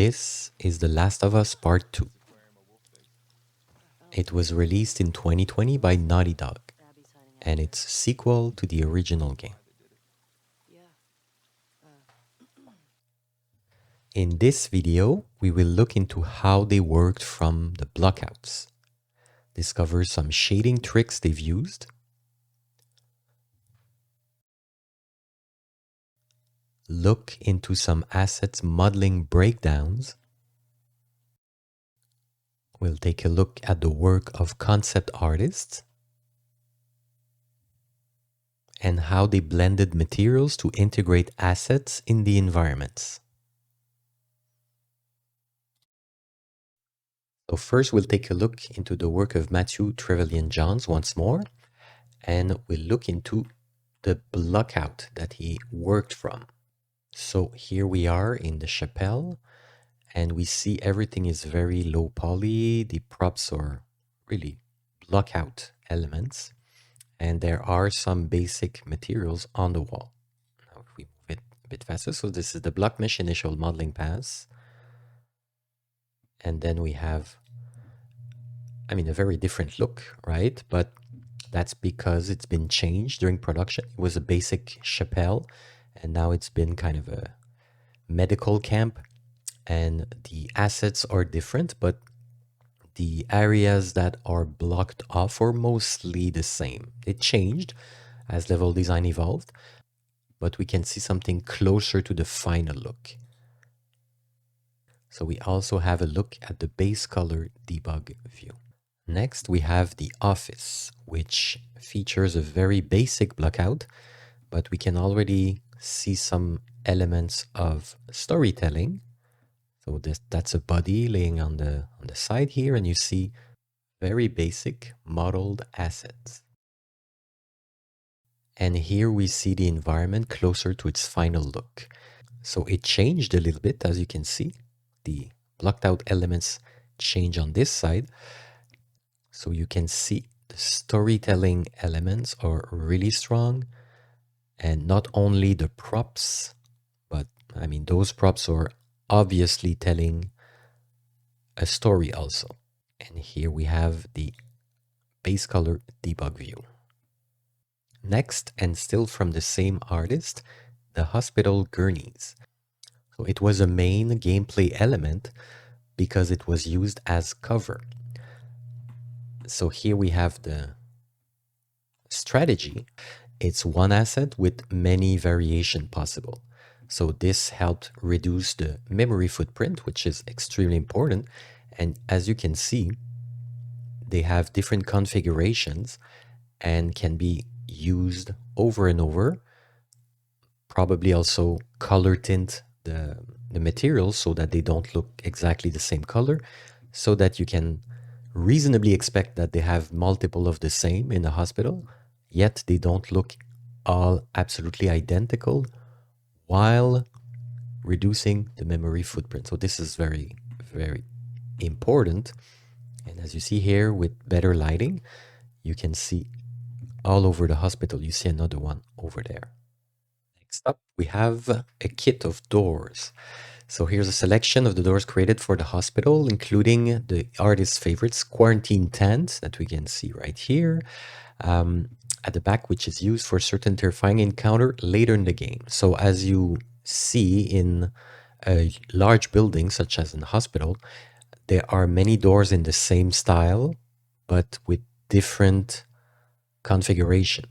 This is The Last of Us Part 2. It was released in 2020 by Naughty Dog, and it's a sequel to the original game. In this video, we will look into how they worked from the Blockouts, discover some shading tricks they've used, look into some assets modeling breakdowns. We'll take a look at the work of concept artists and how they blended materials to integrate assets in the environments. So first, we'll take a look into the work of Matthew Trevelyan-Johns once more, and we'll look into the blockout that he worked from. So here we are in the chapel, and we see everything is very low poly. The props are really blockout elements, and there are some basic materials on the wall. Now if we move it a bit faster, so this is the block mesh initial modeling pass. And then we have, a very different look, right? But that's because it's been changed during production. It was a basic chapel, and now it's been kind of a medical camp, and the assets are different, but the areas that are blocked off are mostly the same. It changed as level design evolved, but we can see something closer to the final look. So we also have a look at the base color debug view. Next, we have the office, which features a very basic blockout, but we can already see some elements of storytelling. So that's a body laying on the side here, and you see very basic modeled assets. And here we see the environment closer to its final look. So it changed a little bit, as you can see. The blocked out elements change on this side. So you can see the storytelling elements are really strong. And not only the props, but those props are obviously telling a story also. And here we have the base color debug view. Next, and still from the same artist, the hospital gurneys. So it was a main gameplay element because it was used as cover. So here we have the strategy. It's one asset with many variation possible. So this helped reduce the memory footprint, which is extremely important. And as you can see, they have different configurations and can be used over and over. Probably also color tint the materials so that they don't look exactly the same color, so that you can reasonably expect that they have multiple of the same in the hospital, yet they don't look all absolutely identical while reducing the memory footprint. So this is very, very important. And as you see here with better lighting, you can see all over the hospital. You see another one over there. Next up, we have a kit of doors. So here's a selection of the doors created for the hospital, including the artist's favorites, quarantine tent that we can see right here at the back, which is used for a certain terrifying encounter later in the game. So as you see in a large building, such as in a hospital, there are many doors in the same style, but with different configuration.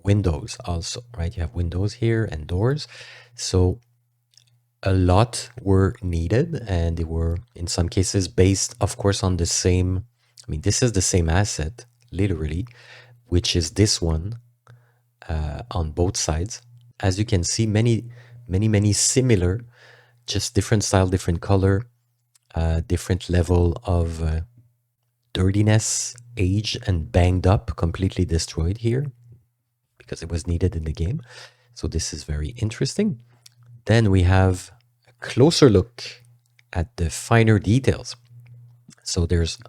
Windows also, right? You have windows here and doors. So a lot were needed, and they were in some cases based, of course, on the same. This is the same asset, literally, which is this one on both sides. As you can see, many similar, just different style, different color, different level of dirtiness, age, and banged up, completely destroyed here because it was needed in the game. So this is very interesting. Then we have a closer look at the finer details. So there's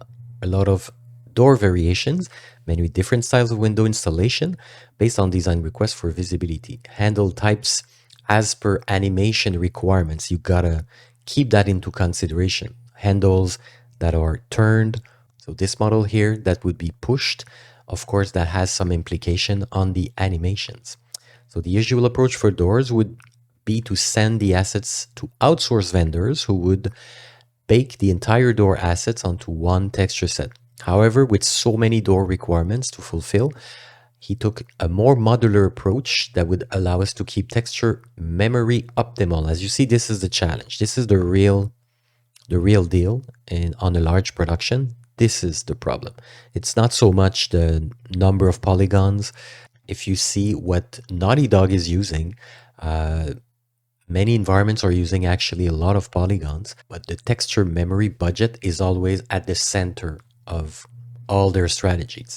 a lot of door variations, many different styles of window installation based on design requests for visibility. Handle types as per animation requirements. You gotta keep that into consideration. Handles that are turned. So this model here that would be pushed, of course, that has some implication on the animations. So the usual approach for doors would be to send the assets to outsource vendors who would bake the entire door assets onto one texture set. However, with so many door requirements to fulfill, he took a more modular approach that would allow us to keep texture memory optimal. As you see, this is the challenge. This is the real deal on a large production. This is the problem. It's not so much the number of polygons. If you see what Naughty Dog is using, many environments are using actually a lot of polygons, but the texture memory budget is always at the center of all their strategies.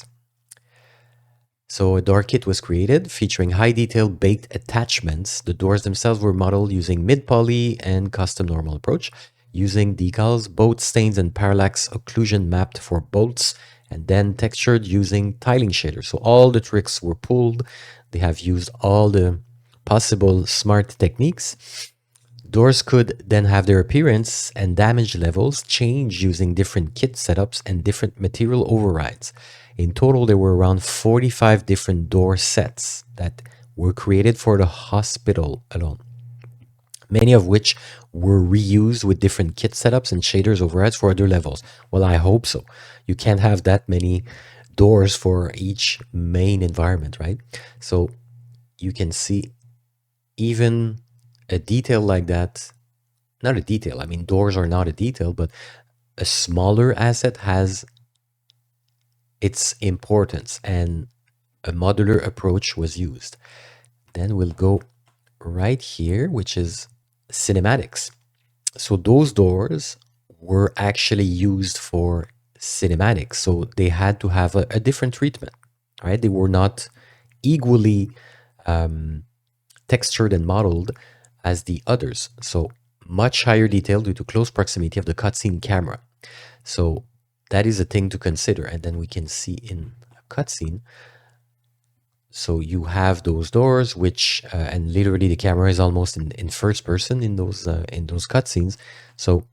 So a door kit was created featuring high detail baked attachments. The doors themselves were modeled using mid-poly and custom normal approach, using decals, boat stains, and parallax occlusion mapped for bolts, and then textured using tiling shaders. So all the tricks were pulled. They have used all the possible smart techniques. Doors could then have their appearance and damage levels change using different kit setups and different material overrides. In total, there were around 45 different door sets that were created for the hospital alone, many of which were reused with different kit setups and shaders overrides for other levels. Well, I hope so. You can't have that many doors for each main environment, right? So you can see even a detail like that, not a detail, I mean, doors are not a detail, but a smaller asset has its importance, and a modular approach was used. Then we'll go right here, which is cinematics. So those doors were actually used for cinematics, so they had to have a different treatment, right? They were not equally textured and modeled as the others. So much higher detail due to close proximity of the cutscene camera. So that is a thing to consider. And then we can see in a cutscene. So you have those doors, which and literally the camera is almost in first person in those cutscenes. So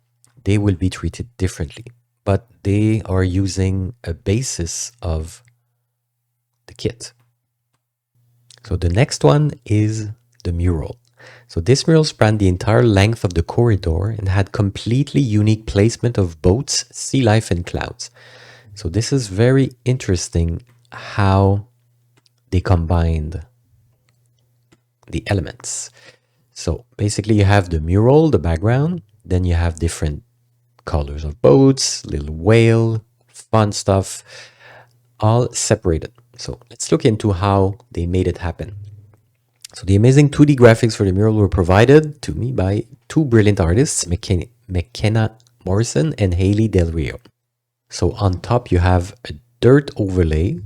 they will be treated differently, but they are using a basis of the kit. So the next one is the mural. So this mural spanned the entire length of the corridor and had completely unique placement of boats, sea life, and clouds. So this is very interesting how they combined the elements. So basically you have the mural, the background, then you have different colors of boats, little whale, fun stuff, all separated. So let's look into how they made it happen. So the amazing 2D graphics for the mural were provided to me by two brilliant artists, McKenna Morrison and Haley Del Rio. So on top you have a dirt overlay,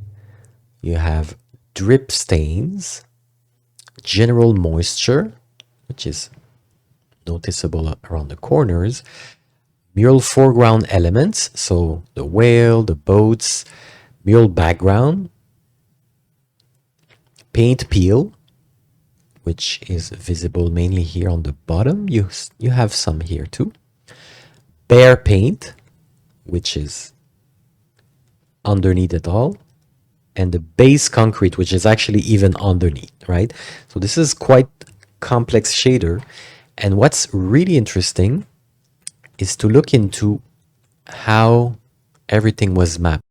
you have drip stains, general moisture, which is noticeable around the corners, mural foreground elements, so the whale, the boats, mural background, paint peel, which is visible mainly here on the bottom. You have some here too. Bare paint, which is underneath it all. And the base concrete, which is actually even underneath, right? So this is quite complex shader. And what's really interesting is to look into how everything was mapped.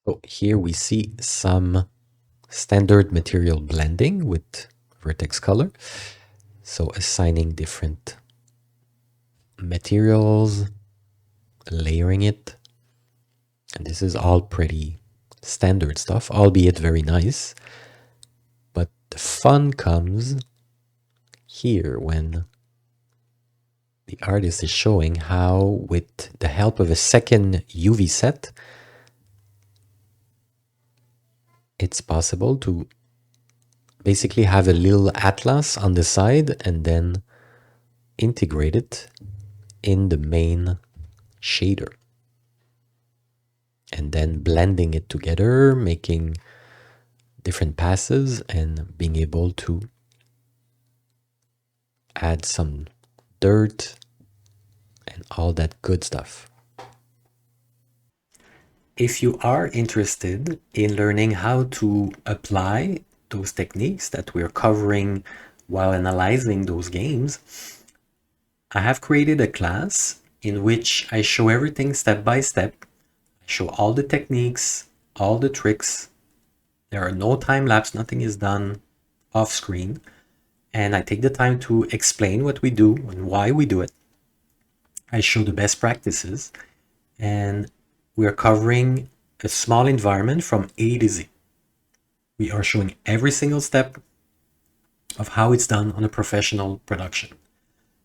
So here we see some standard material blending with vertex color. So assigning different materials, layering it. And this is all pretty standard stuff, albeit very nice. But the fun comes here when the artist is showing how, with the help of a second UV set, it's possible to basically have a little atlas on the side and then integrate it in the main shader. And then blending it together, making different passes and being able to add some dirt, and all that good stuff. If you are interested in learning how to apply those techniques that we're covering while analyzing those games, I have created a class in which I show everything step by step. I show all the techniques, all the tricks. There are no time lapse, nothing is done off screen. And I take the time to explain what we do and why we do it. I show the best practices, and we are covering a small environment from A to Z. We are showing every single step of how it's done on a professional production.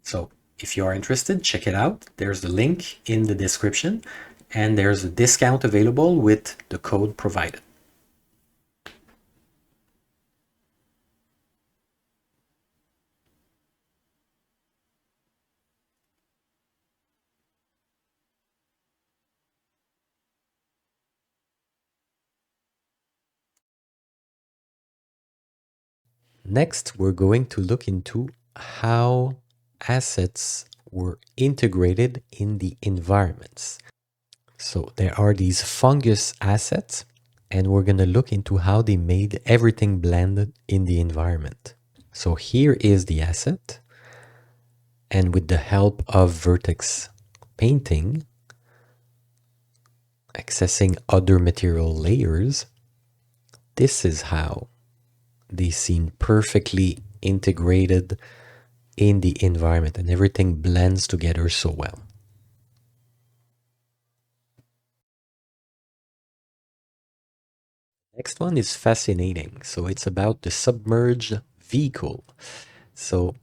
So if you are interested, check it out. There's the link in the description, and there's a discount available with the code provided. Next, we're going to look into how assets were integrated in the environments. So there are these fungus assets, and we're going to look into how they made everything blend in the environment. So here is the asset, and with the help of vertex painting, accessing other material layers, this is how they seem perfectly integrated in the environment, and everything blends together so well. Next one is fascinating. So it's about the submerged vehicle. So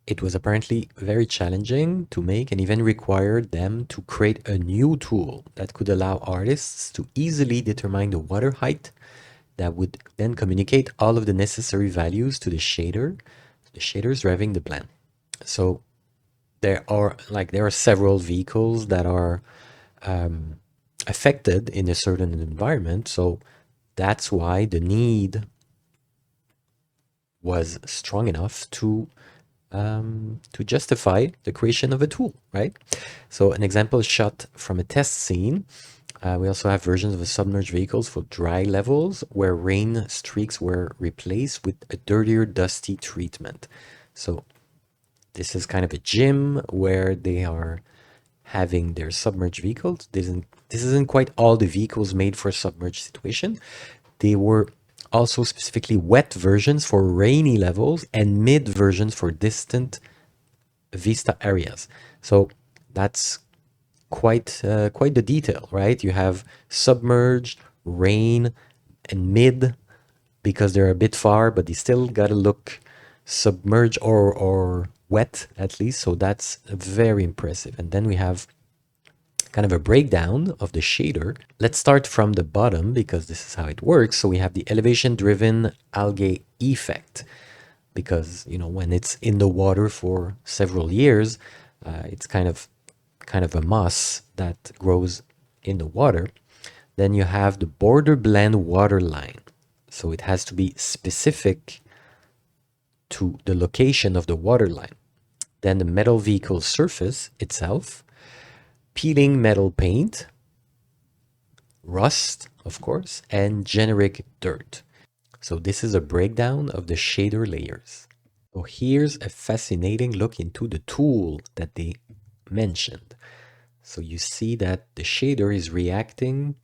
it was apparently very challenging to make and even required them to create a new tool that could allow artists to easily determine the water height that would then communicate all of the necessary values to the shaders driving the blend. So there are several vehicles that are affected in a certain environment. So that's why the need was strong enough to justify the creation of a tool, right? So an example is shot from a test scene. We also have versions of the submerged vehicles for dry levels where rain streaks were replaced with a dirtier, dusty treatment. So this is kind of a gym where they are having their submerged vehicles. This isn't quite all the vehicles made for submerged situation. They were also specifically wet versions for rainy levels and mid versions for distant vista areas. So that's quite the detail, right? You have submerged, rain, and mid because they're a bit far, but they still gotta look submerged or wet at least. So that's very impressive. And then we have kind of a breakdown of the shader. Let's start from the bottom because this is how it works. So we have the elevation driven algae effect because, when it's in the water for several years, it's kind of a moss that grows in the water. Then you have the border blend water line. So it has to be specific to the location of the water line. Then the metal vehicle surface itself, peeling metal paint, rust, of course, and generic dirt. So this is a breakdown of the shader layers. So here's a fascinating look into the tool that they mentioned. So you see that the shader is reacting,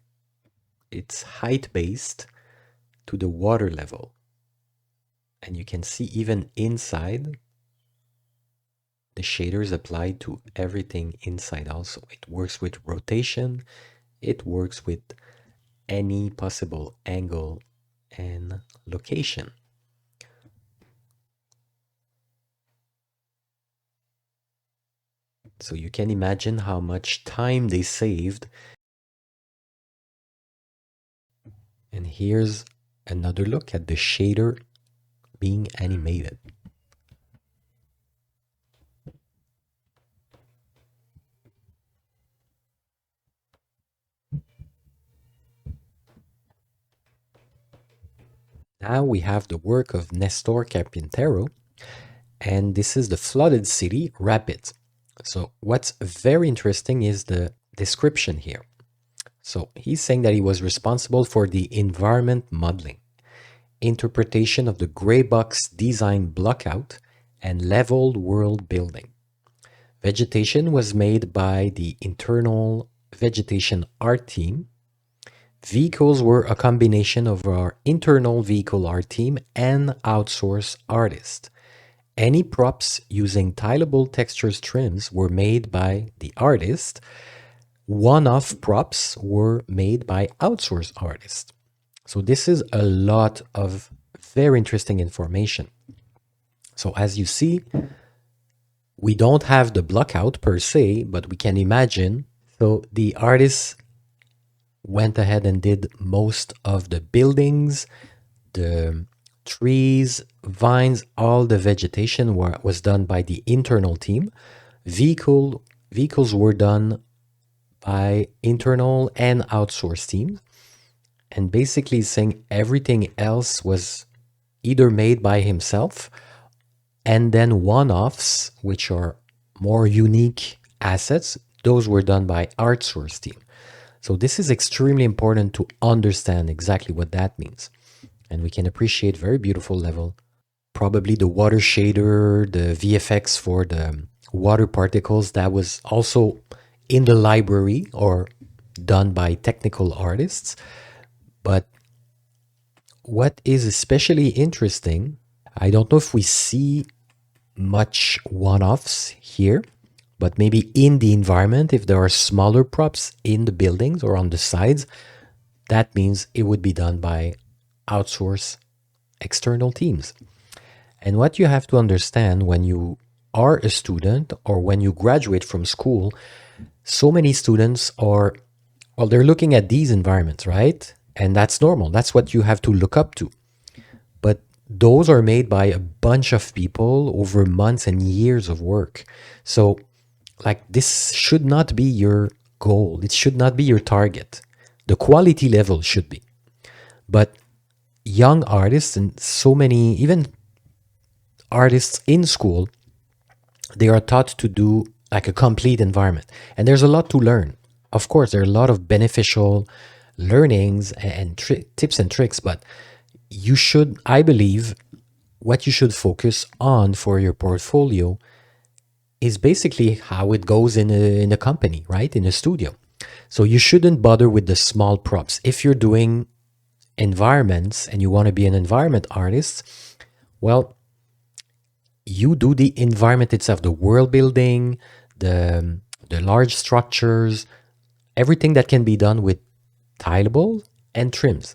it's height based to the water level. And you can see even inside, the shaders applied to everything inside also. It works with rotation, it works with any possible angle and location. So you can imagine how much time they saved. And here's another look at the shader being animated. Now we have the work of Nestor Carpintero, And this is the flooded city, Rapids. So what's very interesting is the description here. So he's saying that he was responsible for the environment modeling, interpretation of the gray box design blockout, and leveled world building. Vegetation was made by the internal vegetation art team. Vehicles were a combination of our internal vehicle art team and outsourced artists. Any props using tileable textures trims were made by the artist. One-off props were made by outsourced artists. So this is a lot of very interesting information. So as you see, we don't have the blockout per se, but we can imagine. So the artists went ahead and did most of the buildings, the trees, vines, all the vegetation was done by the internal team. Vehicles were done by internal and outsourced teams. And basically saying everything else was either made by himself, and then one-offs, which are more unique assets, those were done by outsourced team. So this is extremely important to understand exactly what that means. And we can appreciate very beautiful level. Probably the water shader, the VFX for the water particles, that was also in the library or done by technical artists. But what is especially interesting, I don't know if we see much one-offs here, but maybe in the environment, if there are smaller props in the buildings or on the sides, that means it would be done by outsourced external teams. And what you have to understand when you are a student or when you graduate from school, so many students are, well, they're looking at these environments, right? And that's normal. That's what you have to look up to. But those are made by a bunch of people over months and years of work. So, like, this should not be your goal. It should not be your target. The quality level should be. But young artists and so many, even artists in school, they are taught to do like a complete environment. And there's a lot to learn. Of course, there are a lot of beneficial learnings and tips and tricks, but you should, I believe, what you should focus on for your portfolio is basically how it goes in a company, right? In a studio. So you shouldn't bother with the small props. If you're doing environments and you want to be an environment artist, well, you do the environment itself, the world building, the large structures, everything that can be done with tileable and trims.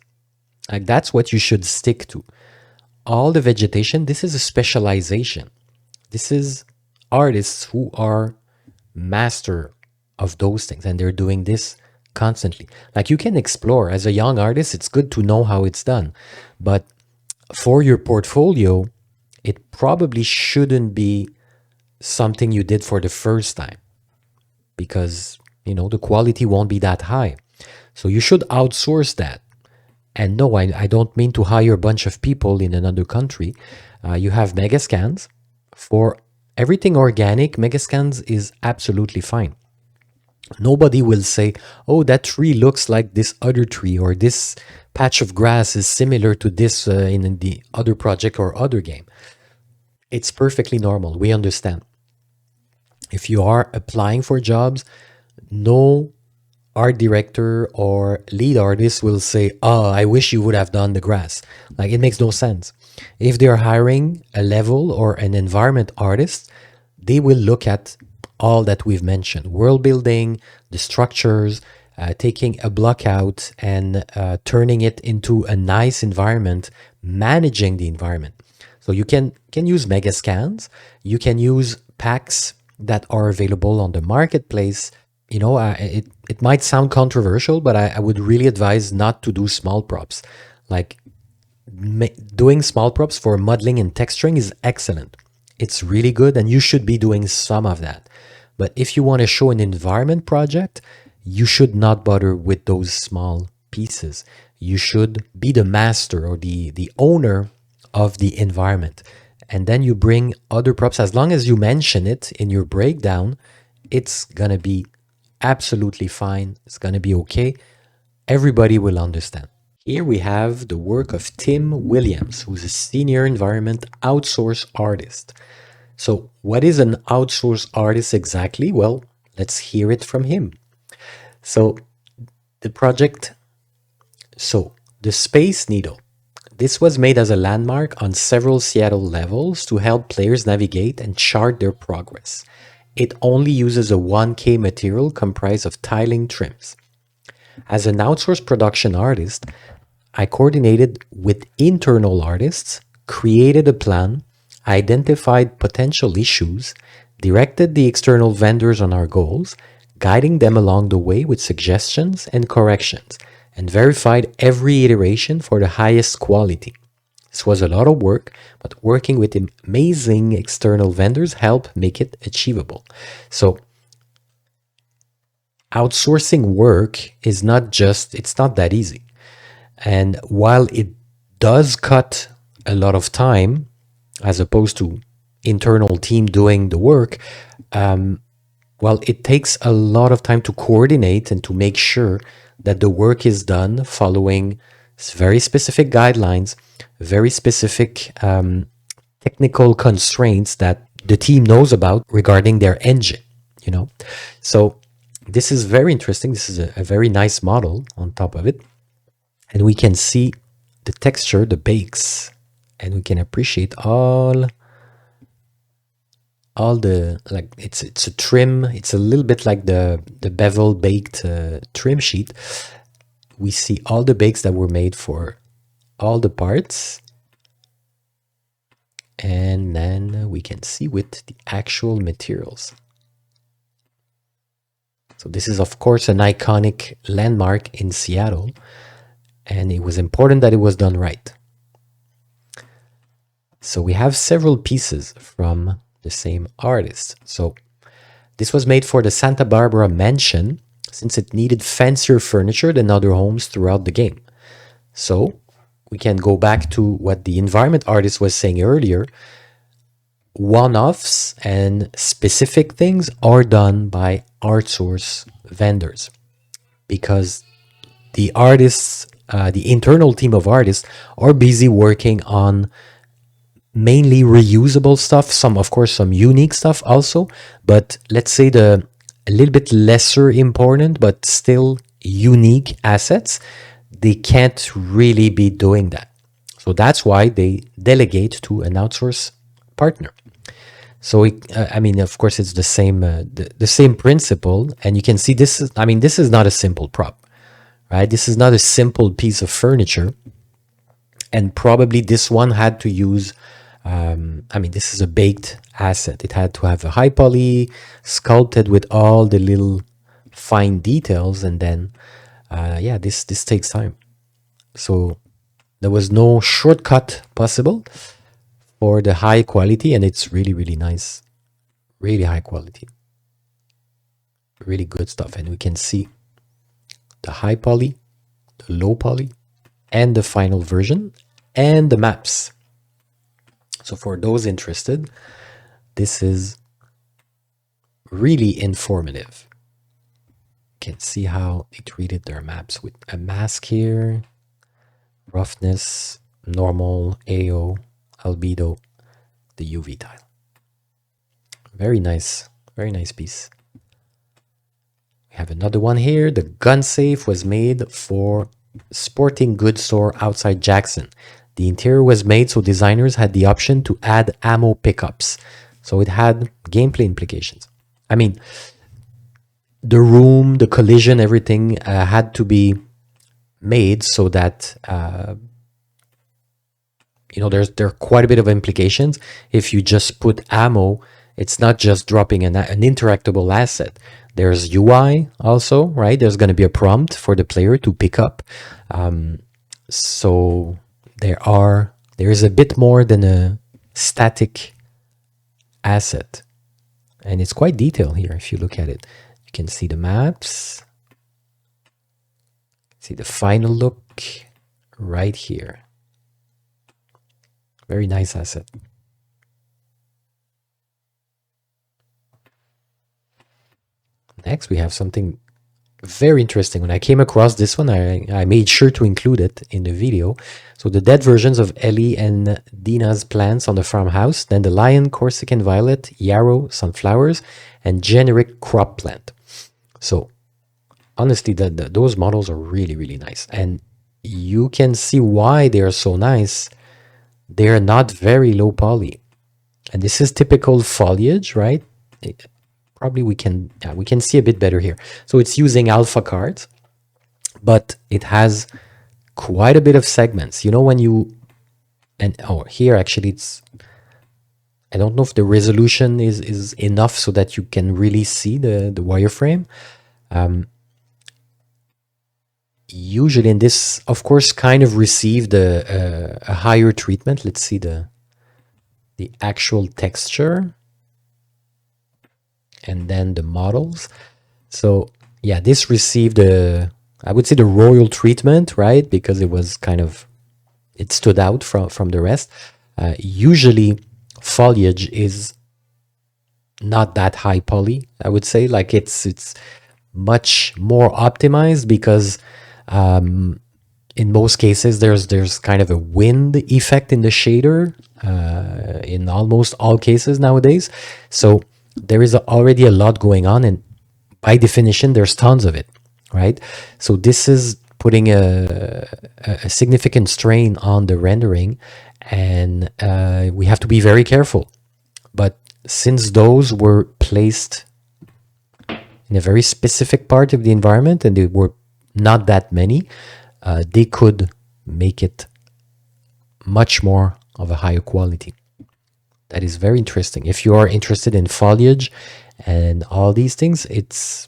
Like, that's what you should stick to. All the vegetation, this is a specialization. This is artists who are master of those things, and they're doing this constantly. Like, you can explore as a young artist, it's good to know how it's done. But for your portfolio, it probably shouldn't be something you did for the first time, because, you know, the quality won't be that high. So you should outsource that. And no, I don't mean to hire a bunch of people in another country. You have Megascans. For everything organic, Megascans is absolutely fine. Nobody will say, oh, that tree looks like this other tree, or this patch of grass is similar to this in the other project or other game. It's perfectly normal. We understand. If you are applying for jobs, no art director or lead artist will say, oh, I wish you would have done the grass. Like, it makes no sense. If they're hiring a level or an environment artist, they will look at all that we've mentioned: world building, the structures, taking a blockout and turning it into a nice environment, managing the environment. So you can use Megascans, you can use packs that are available on the marketplace. You know, it might sound controversial, but I would really advise not to do small props. Like, doing small props for modeling and texturing is excellent. It's really good, and you should be doing some of that. But if you want to show an environment project, you should not bother with those small pieces. You should be the master or the owner of the environment. and then you bring other props. As long as you mention it in your breakdown, it's gonna be absolutely fine. It's gonna be okay. Everybody will understand. Here we have the work of Tim Williams, who's a senior environment outsource artist. So what is an outsource artist exactly? Well, let's hear it from him. So the project, the Space Needle. This was made as a landmark on several Seattle levels to help players navigate and chart their progress. It only uses a 1K material comprised of tiling trims. As an outsourced production artist, I coordinated with internal artists, created a plan, identified potential issues, directed the external vendors on our goals, guiding them along the way with suggestions and corrections, and verified every iteration for the highest quality. This was a lot of work, but working with amazing external vendors helped make it achievable. So outsourcing work is it's not that easy. And while it does cut a lot of time, as opposed to internal team doing the work, well, it takes a lot of time to coordinate and to make sure that the work is done following very specific guidelines, very specific technical constraints that the team knows about regarding their engine, you know. So this is very interesting. This is a very nice model on top of it. And we can see the texture, the bakes, and we can appreciate all the, like, it's a trim. It's a little bit like the bevel baked trim sheet. We see all the bakes that were made for all the parts. And then we can see with the actual materials. So this is, of course, an iconic landmark in Seattle. And it was important that it was done right. So we have several pieces from the same artist. So this was made for the Santa Barbara mansion, since it needed fancier furniture than other homes throughout the game. So we can go back to what the environment artist was saying earlier. One-offs and specific things are done by outsource vendors, because the artists, the internal team of artists, are busy working on mainly reusable stuff, of course some unique stuff also, but let's say a little bit lesser important but still unique assets, they can't really be doing that. So that's why they delegate to an outsource partner. So I mean, of course, it's the same principle, and you can see this is not a simple prop, right? This is not a simple piece of furniture, and probably this one had to use. This is a baked asset. It had to have a high poly, sculpted with all the little fine details, and then, this takes time. So there was no shortcut possible for the high quality, and it's really, really nice, really high quality, really good stuff. And we can see the high poly, the low poly, and the final version, and the maps. So for those interested, this is really informative. You can see how they treated their maps with a mask here, roughness, normal, AO, albedo, the UV tile. Very nice piece. We have another one here. The gun safe was made for sporting goods store outside Jackson. The interior was made so designers had the option to add ammo pickups. So it had gameplay implications. I mean, the room, the collision, everything had to be made so that, there are quite a bit of implications. If you just put ammo, it's not just dropping an interactable asset. There's UI also, right? There's going to be a prompt for the player to pick up. So there is a bit more than a static asset, and it's quite detailed here. If you look at it, you can see the maps, see the final look right here. Very nice asset. Next, we have something very interesting. When I came across this one, I made sure to include it in the video. So the dead versions of Ellie and Dina's plants on the farmhouse, then the lion, Corsican violet, yarrow, sunflowers, and generic crop plant. So honestly, those models are really, really nice. And you can see why they are so nice. They're not very low poly. And this is typical foliage, right? Probably we can see a bit better here. So it's using alpha cards, but it has quite a bit of segments. You know, when you, and oh, here actually it's, I don't know if the resolution is enough so that you can really see the wireframe. Usually, in this, of course, kind of received a higher treatment. Let's see the actual texture and then the models. So yeah, this received I would say the royal treatment, right? Because it was kind of, it stood out from the rest. Usually foliage is not that high poly, I would say. Like it's much more optimized because in most cases there's kind of a wind effect in the shader in almost all cases nowadays. So there is already a lot going on, and by definition there's tons of it, right? So this is putting a significant strain on the rendering, and we have to be very careful. But since those were placed in a very specific part of the environment and they were not that many, they could make it much more of a higher quality. That is very interesting. If you are interested in foliage and all these things, it's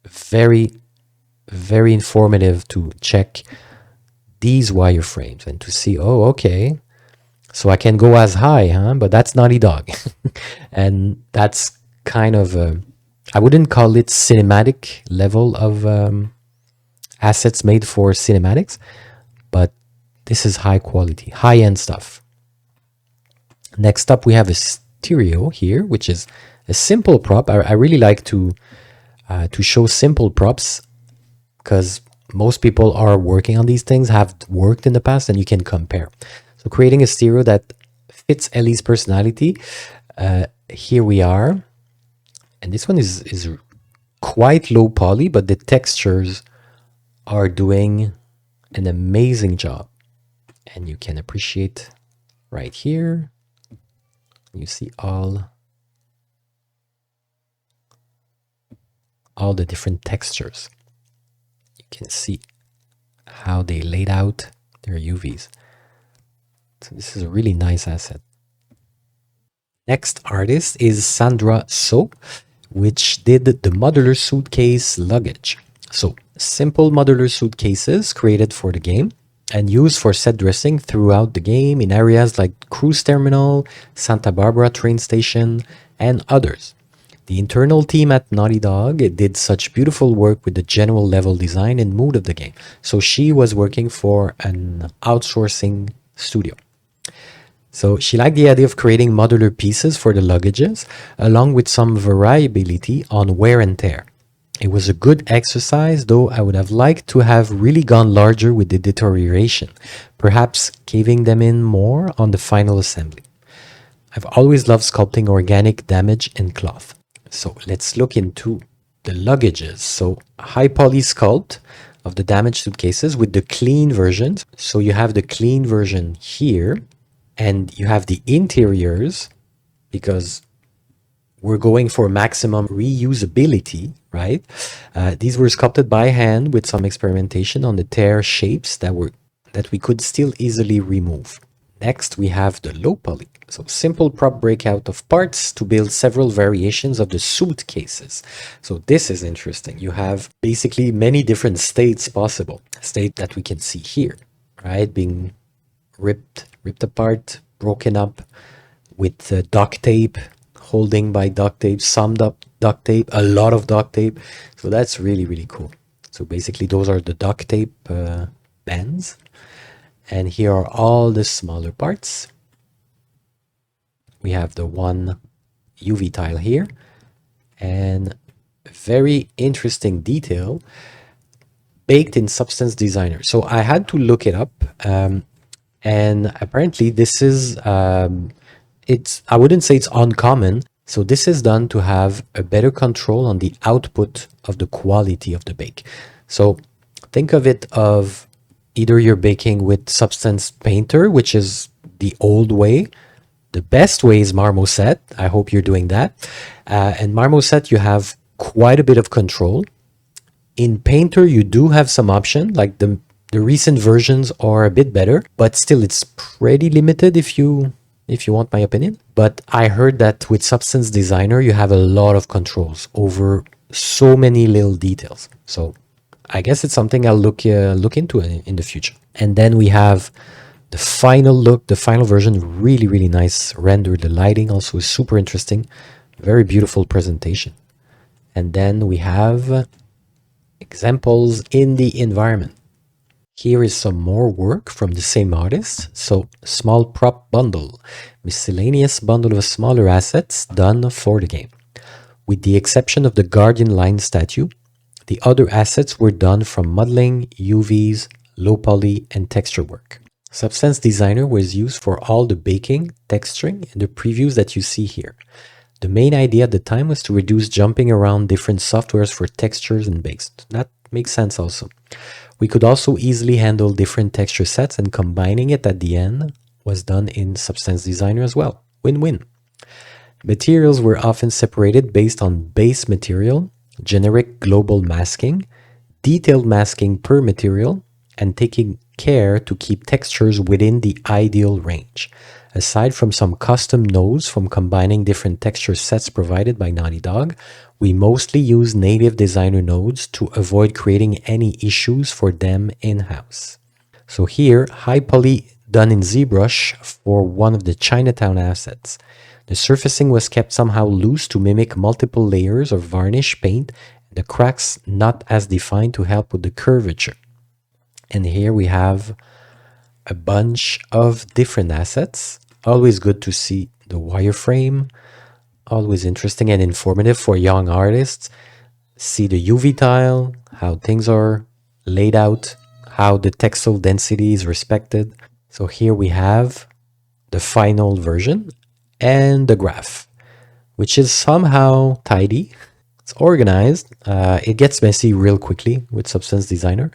very, very informative to check these wireframes and to see, oh, okay, so I can go as high, huh? But that's Naughty Dog. And that's kind of, I wouldn't call it cinematic level of assets made for cinematics, but this is high quality, high-end stuff. Next up, we have a stereo here, which is a simple prop. I really like to show simple props because most people are working on these things, have worked in the past, and you can compare. So creating a stereo that fits Ellie's personality. Here we are. And this one is quite low poly, but the textures are doing an amazing job. And you can appreciate right here. You see all the different textures. You can see how they laid out their UVs. So this is a really nice asset. Next artist is Sandra Soap, which did the modular suitcase luggage. So simple modular suitcases created for the game and used for set dressing throughout the game in areas like Cruise Terminal, Santa Barbara train station, and others. The internal team at Naughty Dog did such beautiful work with the general level design and mood of the game. So she was working for an outsourcing studio. So she liked the idea of creating modular pieces for the luggages, along with some variability on wear and tear. It was a good exercise, though I would have liked to have really gone larger with the deterioration, perhaps caving them in more on the final assembly. I've always loved sculpting organic damage in cloth. So let's look into the luggages. So high poly sculpt of the damaged suitcases with the clean versions. So you have the clean version here, and you have the interiors because we're going for maximum reusability, right? These were sculpted by hand with some experimentation on the tear shapes that we could still easily remove. Next, we have the low poly. So simple prop breakout of parts to build several variations of the suitcases. So this is interesting. You have basically many different states possible. State that we can see here, right? Being ripped apart, broken up with duct tape, holding by duct tape, summed up duct tape, a lot of duct tape. So that's really, really cool. So basically those are the duct tape bands. And here are all the smaller parts. We have the one UV tile here. And very interesting detail baked in Substance Designer. So I had to look it up, and apparently this is it's, I wouldn't say it's uncommon. So this is done to have a better control on the output of the quality of the bake. So think of it of either you're baking with Substance Painter, which is the old way. The best way is Marmoset. I hope you're doing that. And Marmoset, you have quite a bit of control. In Painter, you do have some option, like the recent versions are a bit better, but still it's pretty limited if you want my opinion. But I heard that with Substance Designer, you have a lot of controls over so many little details. So I guess it's something I'll look into in the future. And then we have the final look, the final version, really, really nice render. The lighting also is super interesting. Very beautiful presentation. And then we have examples in the environment. Here is some more work from the same artist. So, small prop bundle, miscellaneous bundle of smaller assets done for the game. With the exception of the Guardian Line statue, the other assets were done from modeling, UVs, low poly, and texture work. Substance Designer was used for all the baking, texturing, and the previews that you see here. The main idea at the time was to reduce jumping around different softwares for textures and bakes. That makes sense also. We could also easily handle different texture sets, and combining it at the end was done in Substance Designer as well. Win-win. Materials were often separated based on base material, generic global masking, detailed masking per material, and taking care to keep textures within the ideal range. Aside from some custom nodes from combining different texture sets provided by Naughty Dog, we mostly use native designer nodes to avoid creating any issues for them in-house. So here, high poly done in ZBrush for one of the Chinatown assets. The surfacing was kept somehow loose to mimic multiple layers of varnish paint, and the cracks not as defined to help with the curvature. And here we have a bunch of different assets. Always good to see the wireframe. Always interesting and informative for young artists. See the UV tile, how things are laid out, how the textile density is respected. So here we have the final version and the graph, which is somehow tidy. It's organized. It gets messy real quickly with Substance Designer.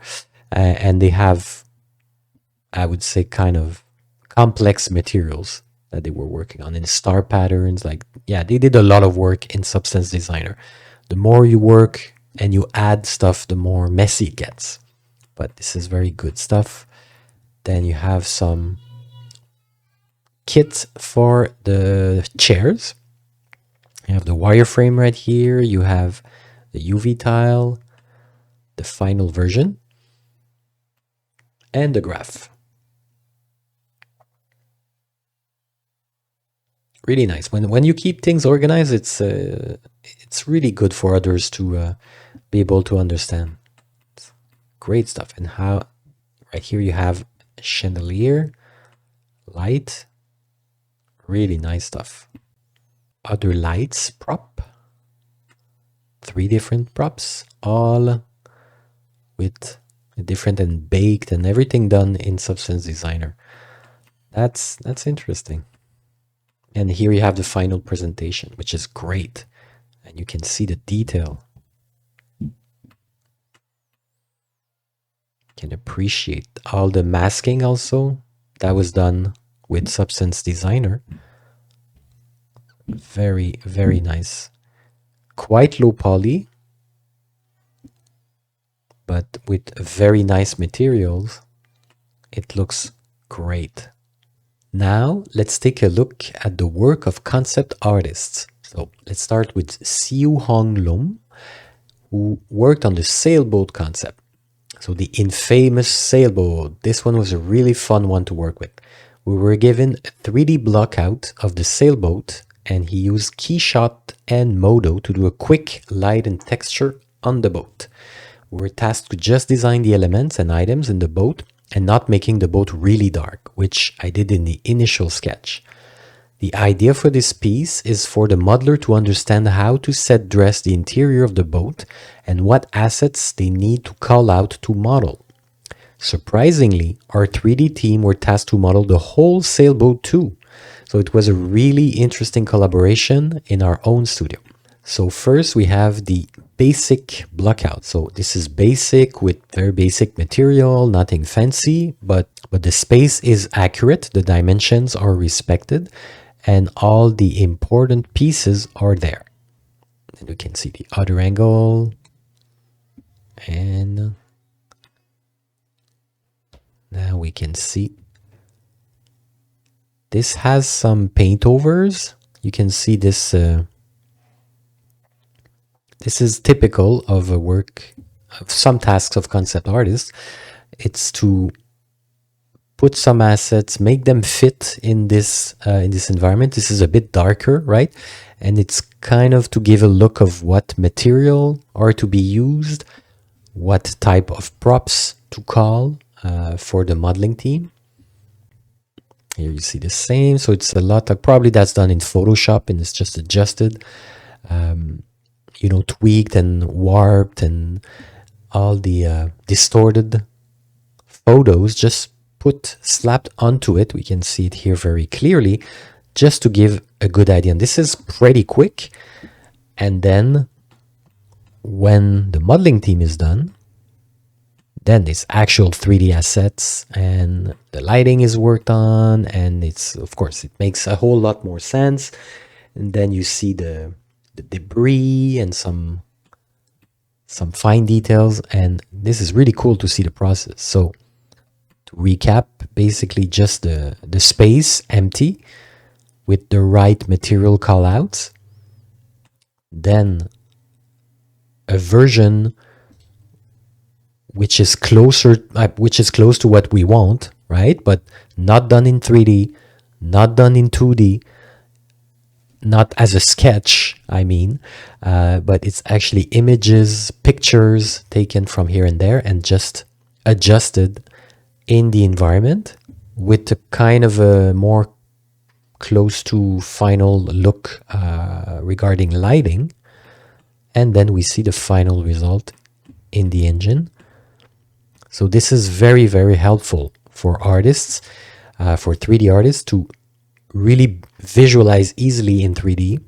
And they have, I would say, kind of complex materials that they were working on, and star patterns. Like, yeah, they did a lot of work in Substance Designer. The more you work and you add stuff, the more messy it gets. But this is very good stuff. Then you have some kits for the chairs. You have the wireframe right here. You have the UV tile, the final version, and the graph. Really nice. When you keep things organized, it's really good for others to be able to understand. It's great stuff. And how right here you have a chandelier, light, really nice stuff. Other lights prop, 3 different props, all with different and baked and everything done in Substance Designer. That's interesting. And here you have the final presentation, which is great. And you can see the detail. Can appreciate all the masking also. That was done with Substance Designer. Very, very nice. Quite low poly, but with very nice materials. It looks great. Now, let's take a look at the work of concept artists. So let's start with Siu Hong Lum, who worked on the Sailboat Concept. So the infamous Sailboat. This one was a really fun one to work with. We were given a 3D blockout of the sailboat, and he used Keyshot and Modo to do a quick light and texture on the boat. We were tasked to just design the elements and items in the boat and not making the boat really dark, which I did in the initial sketch. The idea for this piece is for the modeler to understand how to set dress the interior of the boat and what assets they need to call out to model. Surprisingly, our 3D team were tasked to model the whole sailboat too. So it was a really interesting collaboration in our own studio. So first we have the basic blockout. So this is basic with very basic material, nothing fancy, but the space is accurate, the dimensions are respected, and all the important pieces are there. And you can see the other angle, and now we can see this has some paint overs. You can see this. This is typical of a work of some tasks of concept artists. It's to put some assets, make them fit in this environment. This is a bit darker, right? And it's kind of to give a look of what material are to be used, what type of props to call for the modeling team. Here you see the same. So it's a lot of, probably that's done in Photoshop and it's just adjusted, you know, tweaked and warped, and all the distorted photos just slapped onto it. We can see it here very clearly, just to give a good idea. And this is pretty quick. And then when the modeling team is done, then it's actual 3D assets and the lighting is worked on, and it's, of course, it makes a whole lot more sense. And then you see the debris and some fine details, and this is really cool to see the process. So to recap, basically just the space empty with the right material callouts, then a version which is close to what we want, right? But not done in 3D, not done in 2D, not as a sketch, I mean, but it's actually images, pictures taken from here and there and just adjusted in the environment with a kind of a more close to final look regarding lighting. And then we see the final result in the engine. So this is very, very helpful for artists, for 3D artists, to really visualize easily in 3D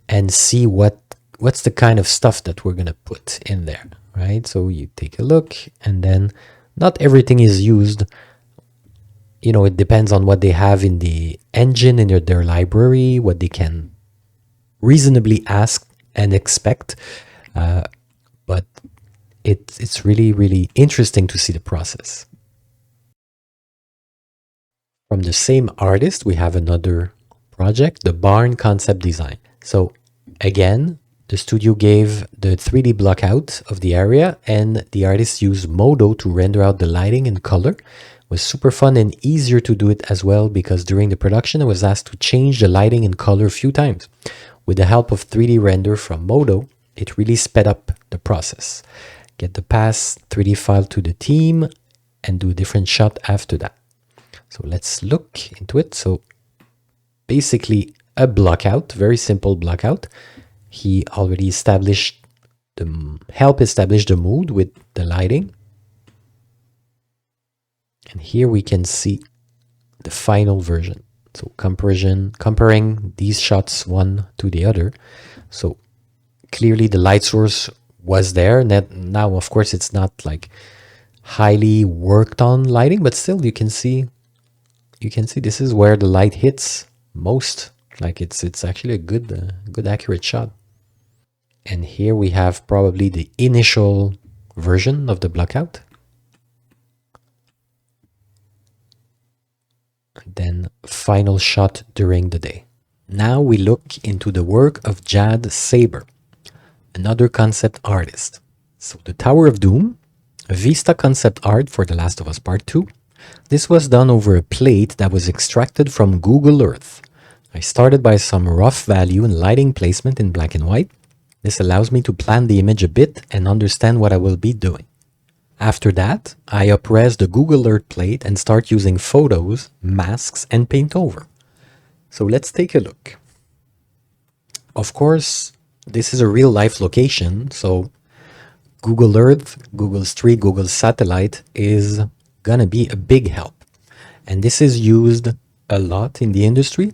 and see what's the kind of stuff that we're going to put in there, right? So you take a look, and then not everything is used. You know, it depends on what they have in the engine, in their library, what they can reasonably ask and expect. But it's really, really interesting to see the process. From the same artist, we have another project, the barn concept design. So again, the studio gave the 3D block out of the area, and the artist used Modo to render out the lighting and color. It was super fun and easier to do it as well, because during the production I was asked to change the lighting and color a few times. With the help of 3D render from Modo, it really sped up the process. Get the pass 3D file to the team and do a different shot after that. So let's look into it. So basically a blockout, very simple blockout. He already helped establish the mood with the lighting. And here we can see the final version. So comparing these shots one to the other. So clearly the light source was there. Now, of course, it's not like highly worked on lighting, but still you can see this is where the light hits most. Like it's actually a good accurate shot. And here we have probably the initial version of the blockout. Then final shot during the day. Now we look into the work of Jad Saber, another concept artist. So the Tower of Doom, a Vista concept art for The Last of Us Part 2. This was done over a plate that was extracted from Google Earth. I started by some rough value and lighting placement in black and white. This allows me to plan the image a bit and understand what I will be doing. After that, I upres the Google Earth plate and start using photos, masks, and paint over. So let's take a look. Of course, this is a real life location, so Google Earth, Google Street, Google Satellite is gonna be a big help. And this is used a lot in the industry.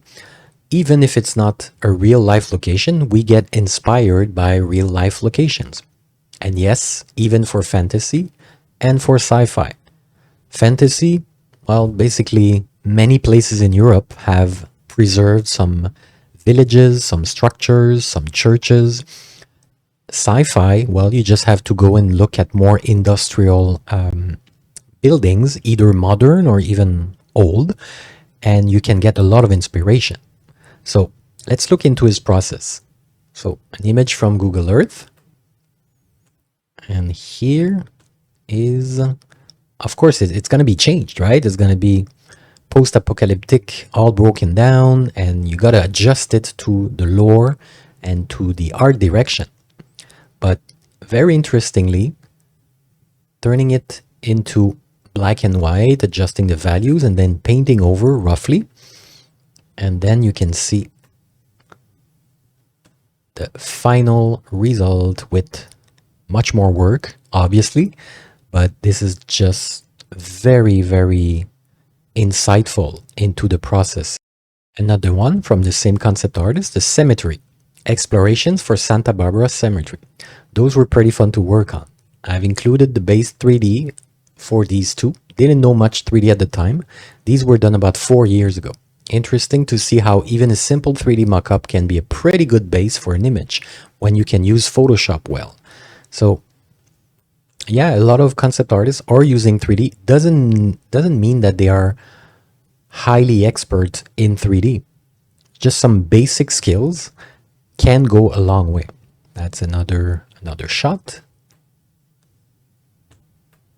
Even if it's not a real life location, we get inspired by real life locations. And yes, even for fantasy and for sci-fi. Fantasy, well, basically many places in Europe have preserved some villages, some structures, some churches. Sci-fi, well, you just have to go and look at more industrial buildings, either modern or even old, and you can get a lot of inspiration. So let's look into his process. So an image from Google Earth. And here is, of course, it's going to be changed, right? It's going to be post-apocalyptic, all broken down, and you got to adjust it to the lore and to the art direction. But very interestingly, turning it into black and white, adjusting the values, and then painting over roughly. And then you can see the final result with much more work, obviously, but this is just very, very insightful into the process. Another one from the same concept artist, the Cemetary, Explorations for Santa Barbara Cemetery. Those were pretty fun to work on. I've included the base 3D for these two. Didn't know much 3D at the time. These were done about 4 years ago. Interesting to see how even a simple 3D mockup can be a pretty good base for an image when you can use Photoshop well. So yeah, a lot of concept artists are using 3D. Doesn't mean that they are highly expert in 3D. Just some basic skills can go a long way. That's another shot.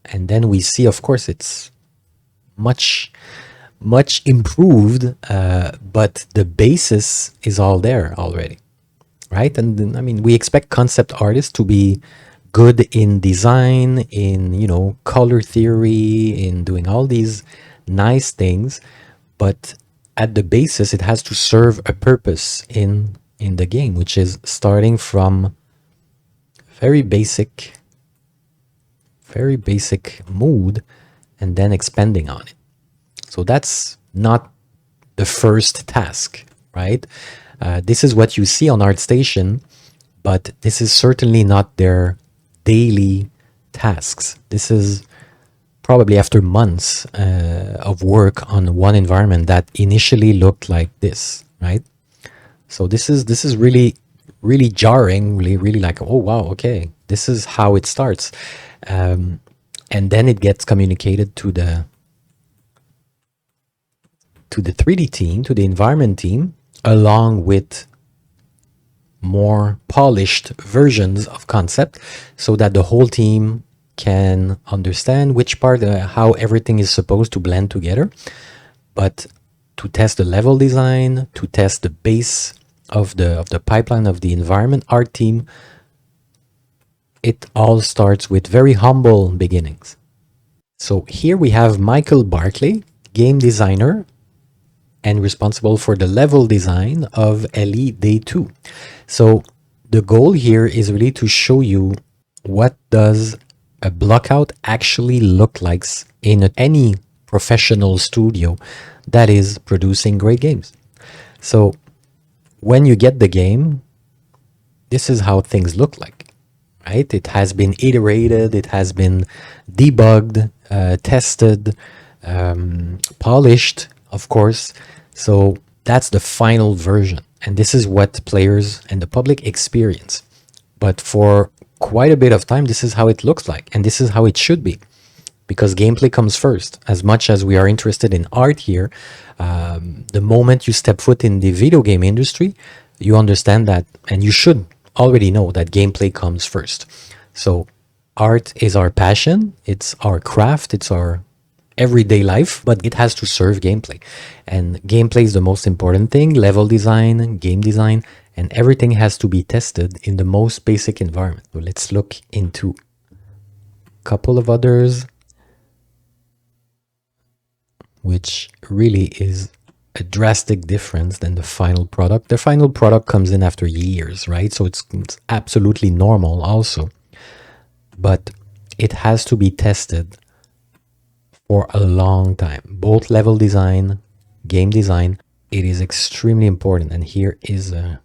And then we see, of course, it's much improved, but the basis is all there already, right? And then, I mean, we expect concept artists to be good in design, in, you know, color theory, in doing all these nice things, but at the basis, it has to serve a purpose in the game, which is starting from very basic mood and then expanding on it. So that's not the first task, right? This is what you see on ArtStation, but this is certainly not their daily tasks. This is probably after months of work on one environment that initially looked like this, right? So this is really, really jarring, really like, oh wow, okay, this is how it starts. And then it gets communicated to the 3D team, to the environment team, along with more polished versions of concept, so that the whole team can understand which part, how everything is supposed to blend together. But to test the level design, to test the base of the pipeline of the environment art team, it all starts with very humble beginnings. So here we have Michael Barclay, game designer and responsible for the level design of LE Day 2. So the goal here is really to show you what does a blockout actually look like in any professional studio that is producing great games. So when you get the game, this is how things look like, right? It has been iterated, it has been debugged, tested, polished, of course. So that's the final version. And this is what players and the public experience. But for quite a bit of time, this is how it looks like. And this is how it should be. Because gameplay comes first. As much as we are interested in art here, the moment you step foot in the video game industry, you understand that, and you should already know that gameplay comes first. So art is our passion, it's our craft, it's our everyday life, but it has to serve gameplay. And gameplay is the most important thing, level design, game design, and everything has to be tested in the most basic environment. So let's look into a couple of others, which really is a drastic difference than the final product. The final product comes in after years, right? So it's absolutely normal also. But it has to be tested for a long time. Both level design, game design, it is extremely important. And here is a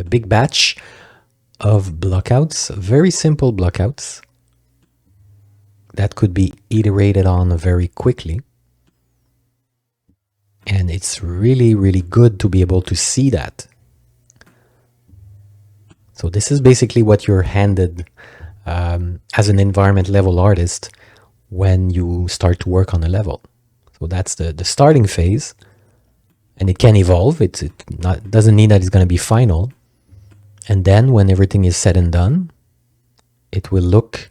big batch of blockouts, very simple blockouts that could be iterated on very quickly. And it's really, really good to be able to see that. So this is basically what you're handed as an environment level artist when you start to work on a level. So that's the starting phase. And it can evolve. It doesn't mean that it's going to be final. And then when everything is said and done, it will look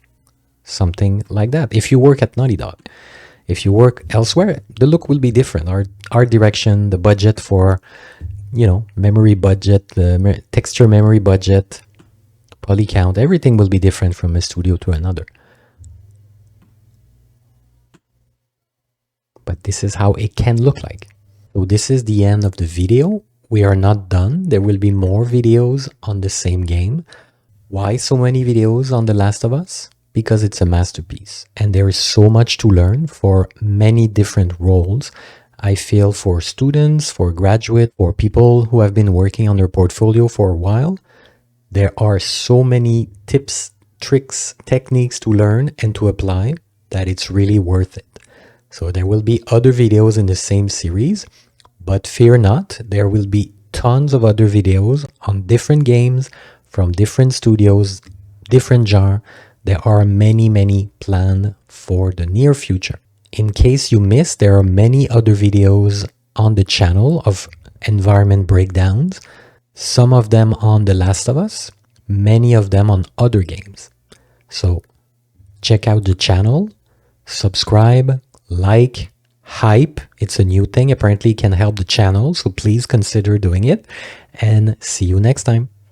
something like that. If you work at Naughty Dog, if you work elsewhere, the look will be different. Art direction, the budget for, memory budget, the texture memory budget, poly count, everything will be different from a studio to another. But this is how it can look like. So this is the end of the video. We are not done. There will be more videos on the same game. Why so many videos on The Last of Us? Because it's a masterpiece. And there is so much to learn for many different roles. I feel for students, for graduates, for people who have been working on their portfolio for a while, there are so many tips, tricks, techniques to learn and to apply that it's really worth it. So there will be other videos in the same series, but fear not, there will be tons of other videos on different games from different studios, different genre. There are many, many planned for the near future. In case you missed, there are many other videos on the channel of environment breakdowns, some of them on The Last of Us, many of them on other games. So check out the channel, subscribe, like, hype. It's a new thing. Apparently it can help the channel, so please consider doing it. And see you next time.